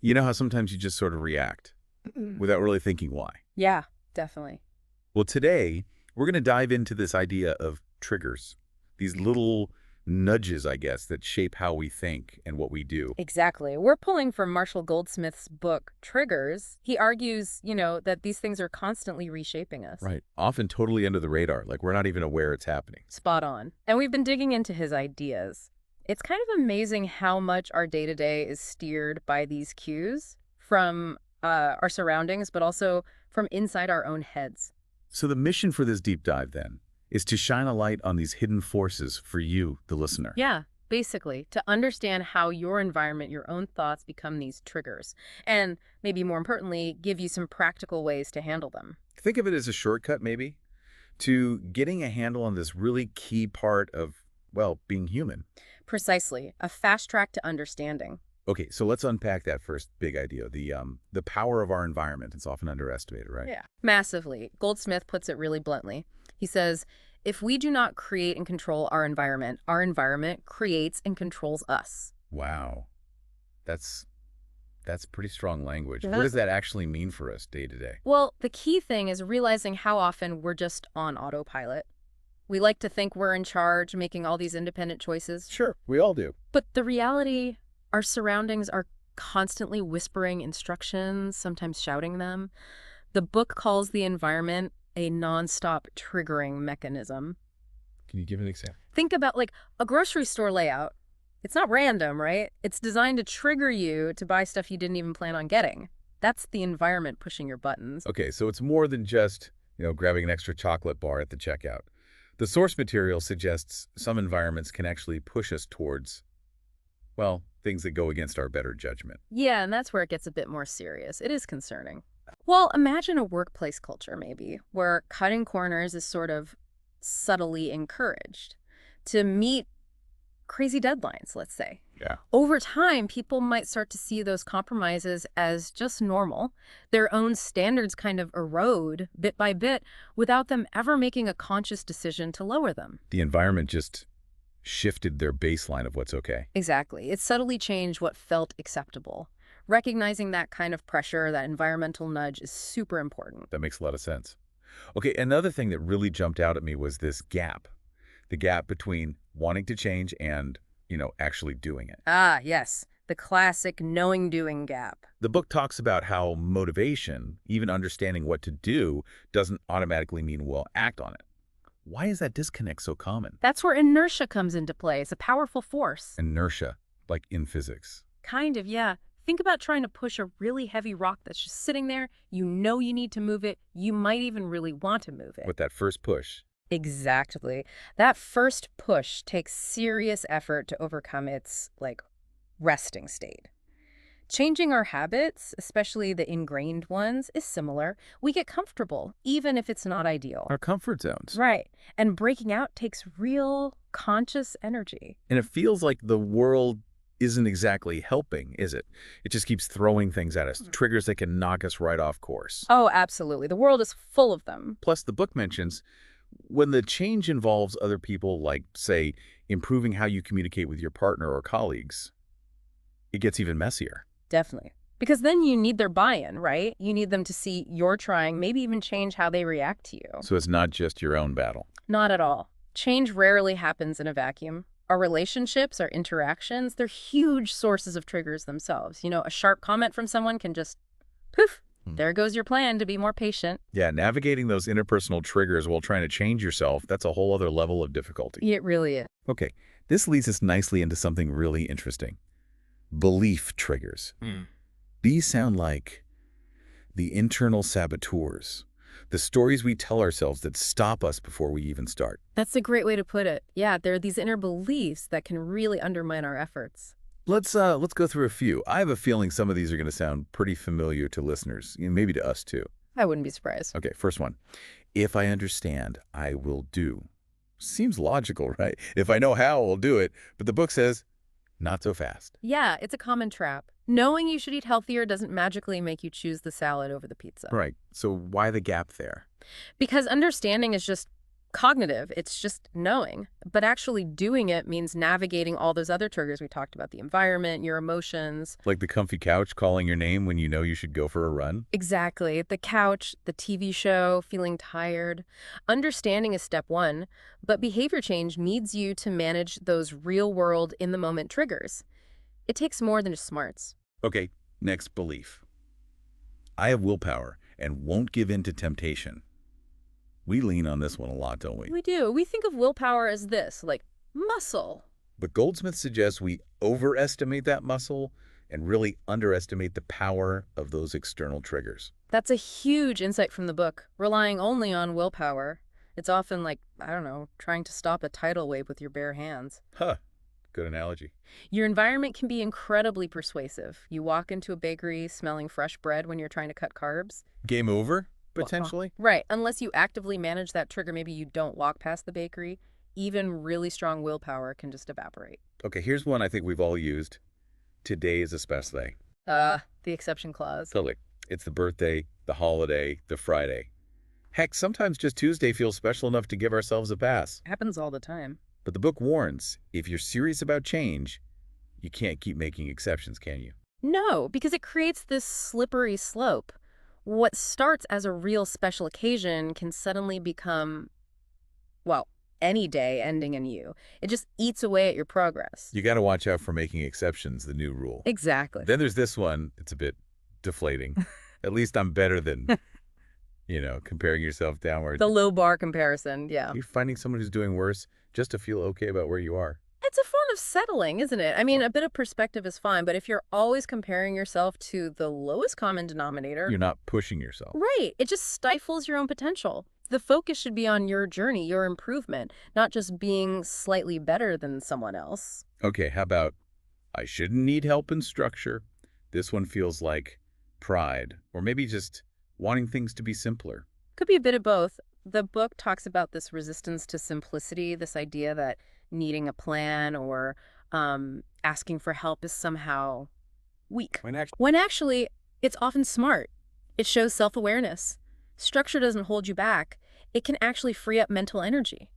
You know how sometimes you just sort of react without really thinking why? Yeah, definitely. Well, today, we're going to dive into this idea of triggers, these little nudges, I guess, that shape how we think and what we do. Exactly. We're pulling from Marshall Goldsmith's book, Triggers. He argues, that these things are constantly reshaping us. Right. Often totally under the radar, like we're not even aware it's happening. Spot on. And we've been digging into his ideas. It's kind of amazing how much our day-to-day is steered by these cues from our surroundings, but also from inside our own heads. So the mission for this deep dive, then, is to shine a light on these hidden forces for you, the listener. Yeah, basically, to understand how your environment, your own thoughts become these triggers. And maybe more importantly, give you some practical ways to handle them. Think of it as a shortcut, maybe, to getting a handle on this really key part of, well, being human. Precisely, a fast track to understanding. Okay, so let's unpack that first big idea, the power of our environment. It's often underestimated, right? Yeah. Massively. Goldsmith puts it really bluntly. He says, if we do not create and control our environment creates and controls us. Wow. That's pretty strong language. Yeah. What does that actually mean for us day to day? Well, the key thing is realizing how often we're just on autopilot. We like to think we're in charge, making all these independent choices. Sure, we all do. But the reality, our surroundings are constantly whispering instructions, sometimes shouting them. The book calls the environment a nonstop triggering mechanism. Can you give an example? Think about like a grocery store layout. It's not random, right? It's designed to trigger you to buy stuff you didn't even plan on getting. That's the environment pushing your buttons. Okay, so it's more than just, grabbing an extra chocolate bar at the checkout. The source material suggests some environments can actually push us towards, well, things that go against our better judgment. Yeah, and that's where it gets a bit more serious. It is concerning. Well, imagine a workplace culture, maybe, where cutting corners is sort of subtly encouraged to meet crazy deadlines, let's say. Yeah. Over time, people might start to see those compromises as just normal. Their own standards kind of erode bit by bit without them ever making a conscious decision to lower them. The environment just shifted their baseline of what's okay. Exactly. It subtly changed what felt acceptable. Recognizing that kind of pressure, that environmental nudge, is super important. That makes a lot of sense. Okay, another thing that really jumped out at me was this gap. The gap between wanting to change and, actually doing it. Ah, yes. The classic knowing-doing gap. The book talks about how motivation, even understanding what to do, doesn't automatically mean we'll act on it. Why is that disconnect so common? That's where inertia comes into play. It's a powerful force. Inertia, like in physics. Kind of, yeah. Think about trying to push a really heavy rock that's just sitting there. You know you need to move it. You might even really want to move it. With that first push. Exactly. That first push takes serious effort to overcome its, resting state. Changing our habits, especially the ingrained ones, is similar. We get comfortable, even if it's not ideal. Our comfort zones. Right. And breaking out takes real, conscious energy. And it feels like the world isn't exactly helping, is it? It just keeps throwing things at us, triggers that can knock us right off course. Oh, absolutely. The world is full of them. Plus, the book mentions when the change involves other people, like, say, improving how you communicate with your partner or colleagues, it gets even messier. Definitely. Because then you need their buy-in, right? You need them to see you're trying, maybe even change how they react to you. So it's not just your own battle. Not at all. Change rarely happens in a vacuum. Our relationships, our interactions, they're huge sources of triggers themselves. A sharp comment from someone can just, poof, there goes your plan to be more patient. Yeah, navigating those interpersonal triggers while trying to change yourself, that's a whole other level of difficulty. It really is. Okay, this leads us nicely into something really interesting. Belief triggers. These sound like the internal saboteurs, the stories we tell ourselves that stop us before we even start. That's a great way to put it. Yeah, there are these inner beliefs that can really undermine our efforts. Let's go through a few. I have a feeling some of these are going to sound pretty familiar to listeners, maybe to us too. I wouldn't be surprised. Okay, first one. If I understand, I will do. Seems logical, right? If I know how, I'll do it. But the book says, not so fast. Yeah, it's a common trap. Knowing you should eat healthier doesn't magically make you choose the salad over the pizza. Right. So why the gap there? Because understanding is just cognitive, it's just knowing. But actually doing it means navigating all those other triggers we talked about, the environment, your emotions. Like the comfy couch calling your name when you know you should go for a run? Exactly. The couch, the TV show, feeling tired. Understanding is step one, but behavior change needs you to manage those real-world, in-the-moment triggers. It takes more than just smarts. Okay, next, belief. I have willpower and won't give in to temptation. We lean on this one a lot, don't we? We do. We think of willpower as this, like muscle. But Goldsmith suggests we overestimate that muscle and really underestimate the power of those external triggers. That's a huge insight from the book. Relying only on willpower, it's often like, I don't know, trying to stop a tidal wave with your bare hands. Huh, good analogy. Your environment can be incredibly persuasive. You walk into a bakery smelling fresh bread when you're trying to cut carbs. Game over, potentially? Right. Unless you actively manage that trigger, maybe you don't walk past the bakery, even really strong willpower can just evaporate. Okay, here's one I think we've all used. Today is a special day. The exception clause. Totally. It's the birthday, the holiday, the Friday. Heck, sometimes just Tuesday feels special enough to give ourselves a pass. Happens all the time. But the book warns, if you're serious about change, you can't keep making exceptions, can you? No, because it creates this slippery slope. What starts as a real special occasion can suddenly become, well, any day ending in you. It just eats away at your progress. You got to watch out for making exceptions the new rule. Exactly. Then there's this one. It's a bit deflating. At least I'm better than, comparing yourself downward. The low bar comparison, yeah. You're finding someone who's doing worse just to feel okay about where you are. It's a form of settling, isn't it? I mean, a bit of perspective is fine, but if you're always comparing yourself to the lowest common denominator... You're not pushing yourself. Right. It just stifles your own potential. The focus should be on your journey, your improvement, not just being slightly better than someone else. Okay, how about, I shouldn't need help and structure. This one feels like pride, or maybe just wanting things to be simpler. Could be a bit of both. The book talks about this resistance to simplicity, this idea that needing a plan or asking for help is somehow weak. When actually, it's often smart. It shows self-awareness. Structure doesn't hold you back. It can actually free up mental energy.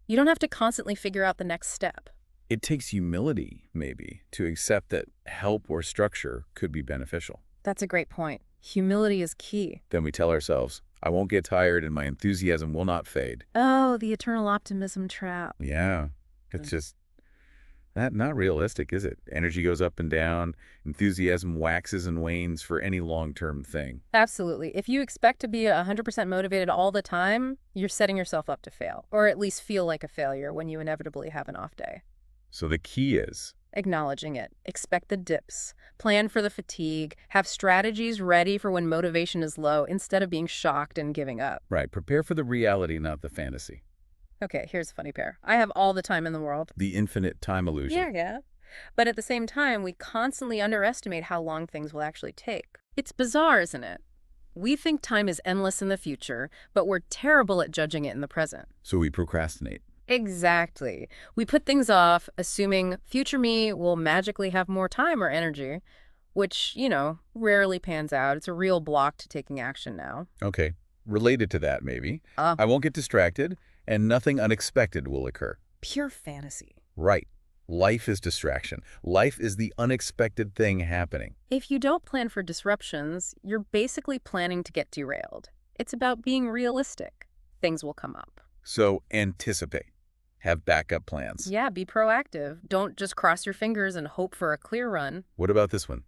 You don't have to constantly figure out the next step. It takes humility, maybe, to accept that help or structure could be beneficial. That's a great point. Humility is key. Then we tell ourselves, I won't get tired and my enthusiasm will not fade. Oh, the eternal optimism trap. Yeah, it's just not realistic, is it? Energy goes up and down, enthusiasm waxes and wanes for any long-term thing. Absolutely. If you expect to be 100% motivated all the time, you're setting yourself up to fail, or at least feel like a failure when you inevitably have an off day. So the key is acknowledging it. Expect the dips. Plan for the fatigue. Have strategies ready for when motivation is low instead of being shocked and giving up. Right. Prepare for the reality, not the fantasy. Okay, here's a funny pair. I have all the time in the world. The infinite time illusion. Yeah. But at the same time, we constantly underestimate how long things will actually take. It's bizarre, isn't it? We think time is endless in the future, but we're terrible at judging it in the present. So we procrastinate. Exactly. We put things off, assuming future me will magically have more time or energy, which, rarely pans out. It's a real block to taking action now. Okay. Related to that, maybe. I won't get distracted, and nothing unexpected will occur. Pure fantasy. Right. Life is distraction. Life is the unexpected thing happening. If you don't plan for disruptions, you're basically planning to get derailed. It's about being realistic. Things will come up. So anticipate. Have backup plans. Yeah, be proactive. Don't just cross your fingers and hope for a clear run. What about this one?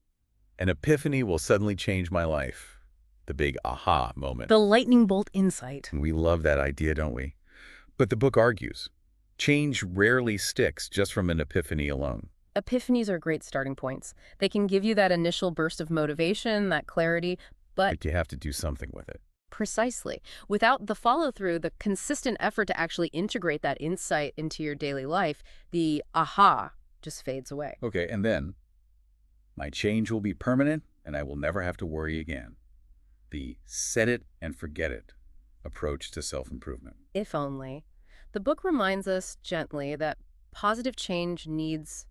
An epiphany will suddenly change my life. The big aha moment. The lightning bolt insight. We love that idea, don't we? But the book argues, change rarely sticks just from an epiphany alone. Epiphanies are great starting points. They can give you that initial burst of motivation, that clarity, but you have to do something with it. Precisely. Without the follow-through, the consistent effort to actually integrate that insight into your daily life, the aha just fades away. Okay, and then, my change will be permanent and I will never have to worry again. The set it and forget it approach to self-improvement. If only. The book reminds us gently that positive change needs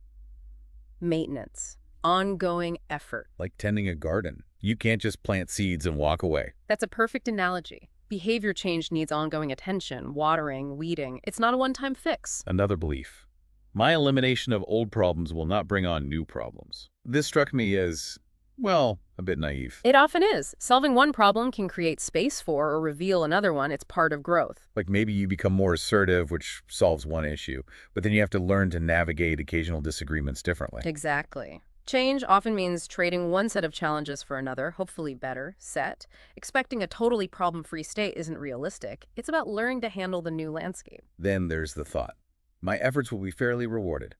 maintenance, ongoing effort. Like tending a garden. You can't just plant seeds and walk away. That's a perfect analogy. Behavior change needs ongoing attention, watering, weeding. It's not a one-time fix. Another belief. My elimination of old problems will not bring on new problems. This struck me as, well, a bit naive. It often is. Solving one problem can create space for or reveal another one. It's part of growth. Like maybe you become more assertive, which solves one issue, but then you have to learn to navigate occasional disagreements differently. Exactly. Change often means trading one set of challenges for another, hopefully better, set. Expecting a totally problem-free state isn't realistic. It's about learning to handle the new landscape. Then there's the thought. My efforts will be fairly rewarded.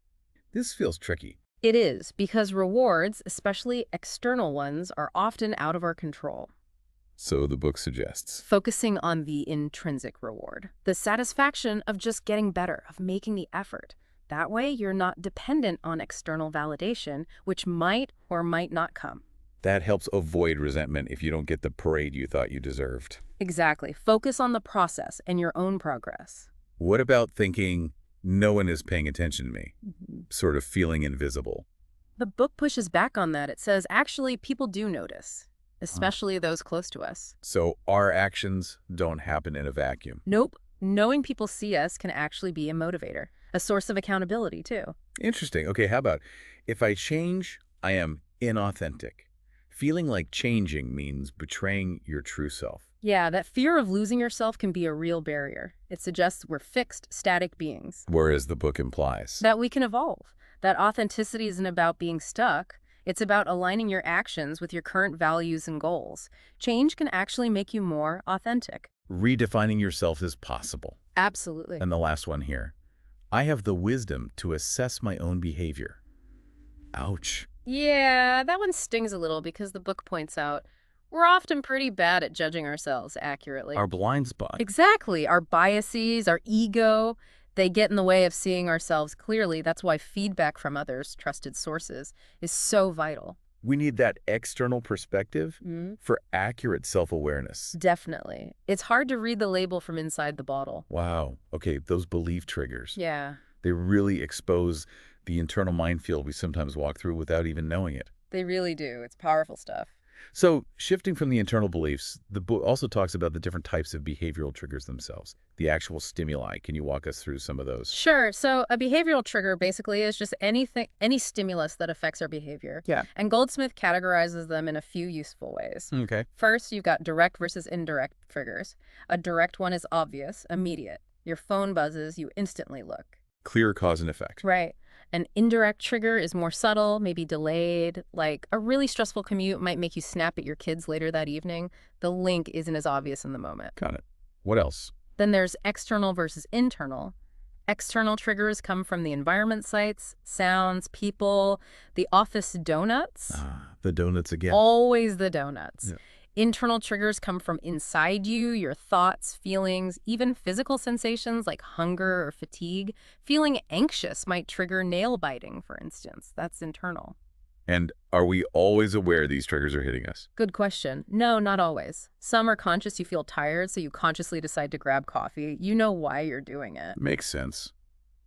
This feels tricky. It is, because rewards, especially external ones, are often out of our control. So the book suggests. Focusing on the intrinsic reward, the satisfaction of just getting better, of making the effort. That way, you're not dependent on external validation, which might or might not come. That helps avoid resentment if you don't get the parade you thought you deserved. Exactly. Focus on the process and your own progress. What about thinking, no one is paying attention to me, sort of feeling invisible? The book pushes back on that. It says, actually, people do notice, especially those close to us. So our actions don't happen in a vacuum. Nope. Knowing people see us can actually be a motivator, a source of accountability, too. Interesting. Okay, how about, if I change, I am inauthentic. Feeling like changing means betraying your true self. Yeah, that fear of losing yourself can be a real barrier. It suggests we're fixed, static beings. Whereas the book implies. That we can evolve. That authenticity isn't about being stuck. It's about aligning your actions with your current values and goals. Change can actually make you more authentic. Redefining yourself is possible. Absolutely. And the last one here. I have the wisdom to assess my own behavior. Ouch. Yeah, that one stings a little because the book points out we're often pretty bad at judging ourselves accurately. Our blind spot. Exactly. Our biases, our ego, they get in the way of seeing ourselves clearly. That's why feedback from others, trusted sources, is so vital. We need that external perspective for accurate self-awareness. Definitely. It's hard to read the label from inside the bottle. Wow. Okay, those belief triggers. Yeah. They really expose the internal minefield we sometimes walk through without even knowing it. They really do. It's powerful stuff. So, shifting from the internal beliefs, the book also talks about the different types of behavioral triggers themselves, the actual stimuli. Can you walk us through some of those? Sure. So a behavioral trigger basically is just any stimulus that affects our behavior. Yeah. And Goldsmith categorizes them in a few useful ways. Okay. First, you've got direct versus indirect triggers. A direct one is obvious, immediate. Your phone buzzes, you instantly look. Clear cause and effect. Right. An indirect trigger is more subtle, maybe delayed, like a really stressful commute might make you snap at your kids later that evening. The link isn't as obvious in the moment. Got it. What else? Then there's external versus internal. External triggers come from the environment sites, sounds, people, the office donuts. The donuts again. Always the donuts. Yeah. Internal triggers come from inside you, your thoughts, feelings, even physical sensations like hunger or fatigue. Feeling anxious might trigger nail biting, for instance. That's internal. And are we always aware these triggers are hitting us? Good question. No, not always. Some are conscious you feel tired, so you consciously decide to grab coffee. You know why you're doing it. Makes sense.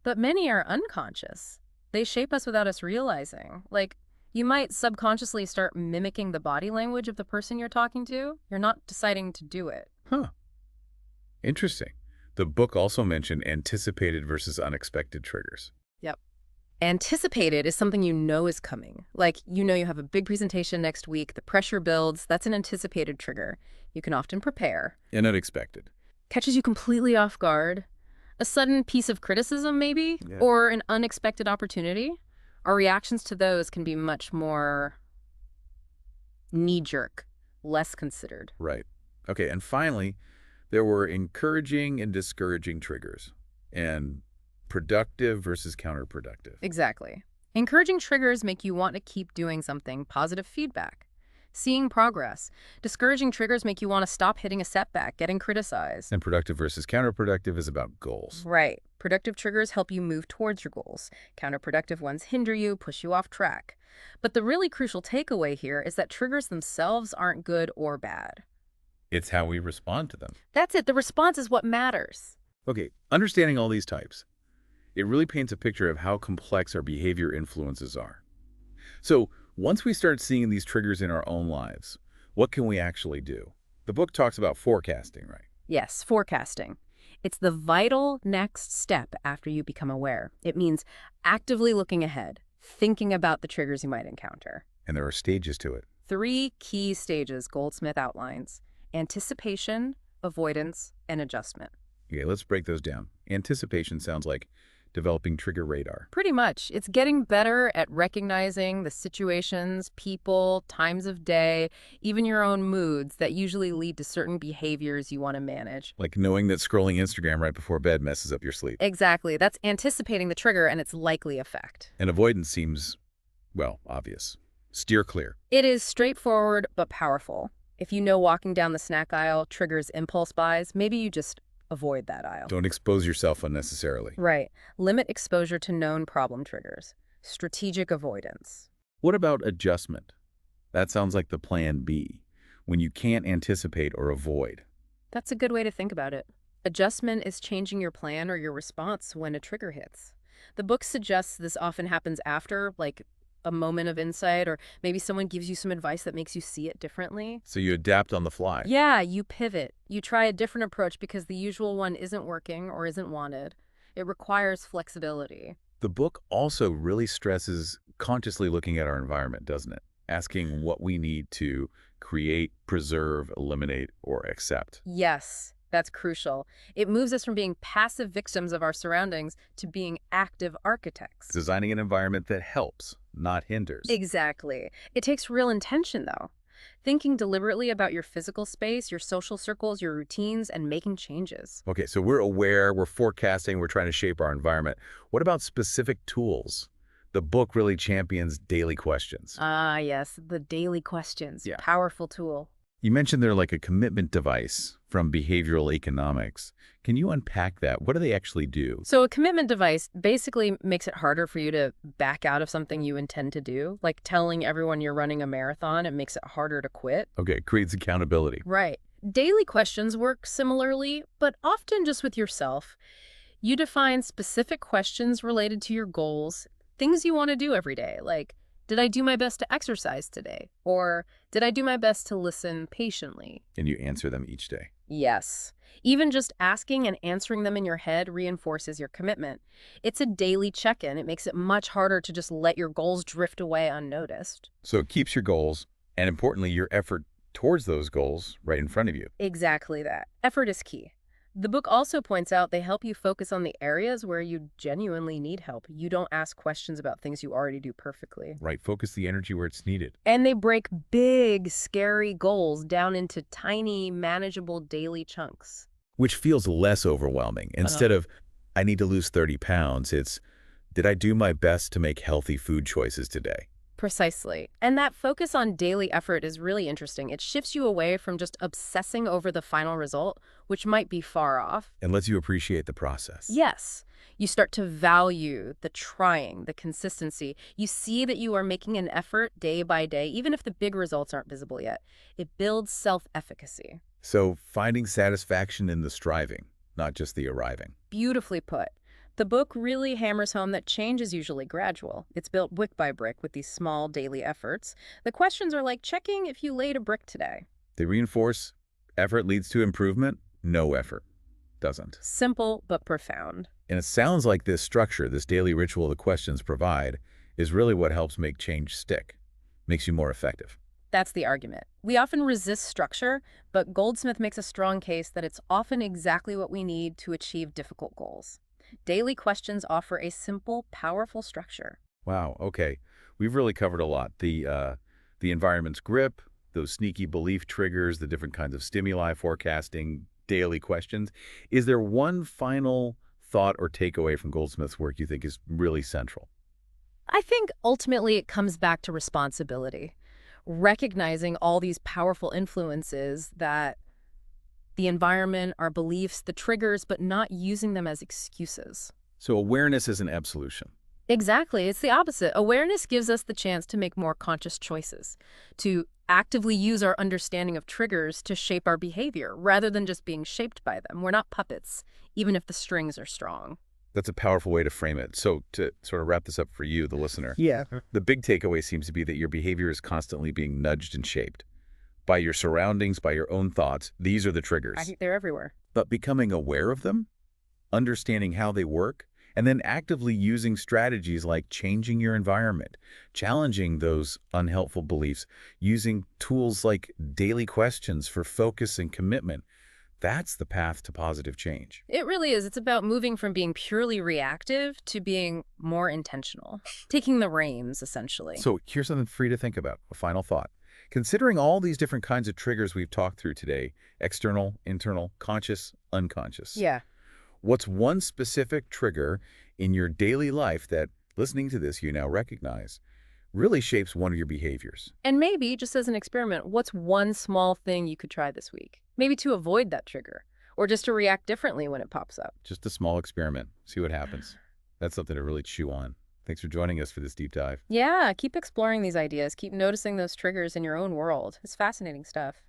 But many are unconscious. They shape us without us realizing. Like, you might subconsciously start mimicking the body language of the person you're talking to. You're not deciding to do it. Huh. Interesting. The book also mentioned anticipated versus unexpected triggers. Yep. Anticipated is something you know is coming. Like, you know you have a big presentation next week, the pressure builds, that's an anticipated trigger. You can often prepare. And unexpected. Catches you completely off guard. A sudden piece of criticism, maybe, or an unexpected opportunity. Our reactions to those can be much more knee-jerk, less considered. Right. Okay, and finally, there were encouraging and discouraging triggers, and productive versus counterproductive. Exactly. Encouraging triggers make you want to keep doing something, positive feedback, seeing progress. Discouraging triggers make you want to stop hitting a setback, getting criticized. And productive versus counterproductive is about goals. Right. Productive triggers help you move towards your goals. Counterproductive ones hinder you, push you off track. But the really crucial takeaway here is that triggers themselves aren't good or bad. It's how we respond to them. That's it. The response is what matters. Okay, understanding all these types, it really paints a picture of how complex our behavior influences are. So, once we start seeing these triggers in our own lives, what can we actually do? The book talks about forecasting, right? Yes, forecasting. It's the vital next step after you become aware. It means actively looking ahead, thinking about the triggers you might encounter. And there are stages to it. 3 key stages Goldsmith outlines: anticipation, avoidance, and adjustment. Okay, let's break those down. Anticipation sounds like developing trigger radar. Pretty much. It's getting better at recognizing the situations, people, times of day, even your own moods that usually lead to certain behaviors you want to manage. Like knowing that scrolling Instagram right before bed messes up your sleep. Exactly. That's anticipating the trigger and its likely effect. And avoidance seems, well, obvious. Steer clear. It is straightforward but powerful. If you know walking down the snack aisle triggers impulse buys, maybe you just avoid that aisle. Don't expose yourself unnecessarily. Right. Limit exposure to known problem triggers. Strategic avoidance. What about adjustment? That sounds like the plan B, when you can't anticipate or avoid. That's a good way to think about it. Adjustment is changing your plan or your response when a trigger hits. The book suggests this often happens after, like, a moment of insight, or maybe someone gives you some advice that makes you see it differently. So you adapt on the fly. Yeah, you pivot. You try a different approach because the usual one isn't working or isn't wanted. It requires flexibility. The book also really stresses consciously looking at our environment, doesn't it? Asking what we need to create, preserve, eliminate, or accept. Yes, that's crucial. It moves us from being passive victims of our surroundings to being active architects. Designing an environment that helps, not hinders. Exactly. It takes real intention, though. Thinking deliberately about your physical space, your social circles, your routines, and making changes. Okay, so we're aware, we're forecasting, we're trying to shape our environment. What about specific tools? The book really champions daily questions. Ah, yes, the daily questions. Yeah. Powerful tool. You mentioned they're like a commitment device from behavioral economics. Can you unpack that? What do they actually do? So a commitment device basically makes it harder for you to back out of something you intend to do. Like telling everyone you're running a marathon, it makes it harder to quit. Okay, creates accountability. Right. Daily questions work similarly, but often just with yourself. You define specific questions related to your goals, things you want to do every day, like, did I do my best to exercise today? Or did I do my best to listen patiently? And you answer them each day. Yes. Even just asking and answering them in your head reinforces your commitment. It's a daily check-in. It makes it much harder to just let your goals drift away unnoticed. So it keeps your goals, and importantly, your effort towards those goals right in front of you. Exactly that. Effort is key. The book also points out they help you focus on the areas where you genuinely need help. You don't ask questions about things you already do perfectly. Right, focus the energy where it's needed. And they break big, scary goals down into tiny, manageable daily chunks. Which feels less overwhelming. Instead of, I need to lose 30 pounds, it's, did I do my best to make healthy food choices today? Precisely. And that focus on daily effort is really interesting. It shifts you away from just obsessing over the final result, which might be far off. And lets you appreciate the process. Yes. You start to value the trying, the consistency. You see that you are making an effort day by day, even if the big results aren't visible yet. It builds self-efficacy. So finding satisfaction in the striving, not just the arriving. Beautifully put. The book really hammers home that change is usually gradual. It's built brick by brick with these small daily efforts. The questions are like checking if you laid a brick today. They reinforce effort leads to improvement, no effort doesn't. Simple but profound. And it sounds like this structure, this daily ritual the questions provide, is really what helps make change stick, makes you more effective. That's the argument. We often resist structure, but Goldsmith makes a strong case that it's often exactly what we need to achieve difficult goals. Daily questions offer a simple, powerful structure. Wow, okay. We've really covered a lot. The environment's grip, those sneaky belief triggers, the different kinds of stimuli, forecasting, daily questions. Is there one final thought or takeaway from Goldsmith's work you think is really central? I think ultimately it comes back to responsibility. Recognizing all these powerful influences that the environment, our beliefs, the triggers, but not using them as excuses. So awareness is an absolution. Exactly. It's the opposite. Awareness gives us the chance to make more conscious choices, to actively use our understanding of triggers to shape our behavior, rather than just being shaped by them. We're not puppets, even if the strings are strong. That's a powerful way to frame it. So to sort of wrap this up for you, the listener, Yeah. the big takeaway seems to be that your behavior is constantly being nudged and shaped by your surroundings, by your own thoughts. These are the I triggers. think they're everywhere. But becoming aware of them, understanding how they work, and then actively using strategies like changing your environment, challenging those unhelpful beliefs, using tools like daily questions for focus and commitment, that's the path to positive change. It really is. It's about moving from being purely reactive to being more intentional, taking the reins, essentially. So here's something for you to think about, a final thought. Considering all these different kinds of triggers we've talked through today, external, internal, conscious, unconscious, Yeah. what's one specific trigger in your daily life that, listening to this, you now recognize really shapes one of your behaviors? And maybe, just as an experiment, what's one small thing you could try this week? Maybe to avoid that trigger, or just to react differently when it pops up. Just a small experiment. See what happens. That's something to really chew on. Thanks for joining us for this deep dive. Yeah, keep exploring these ideas. Keep noticing those triggers in your own world. It's fascinating stuff.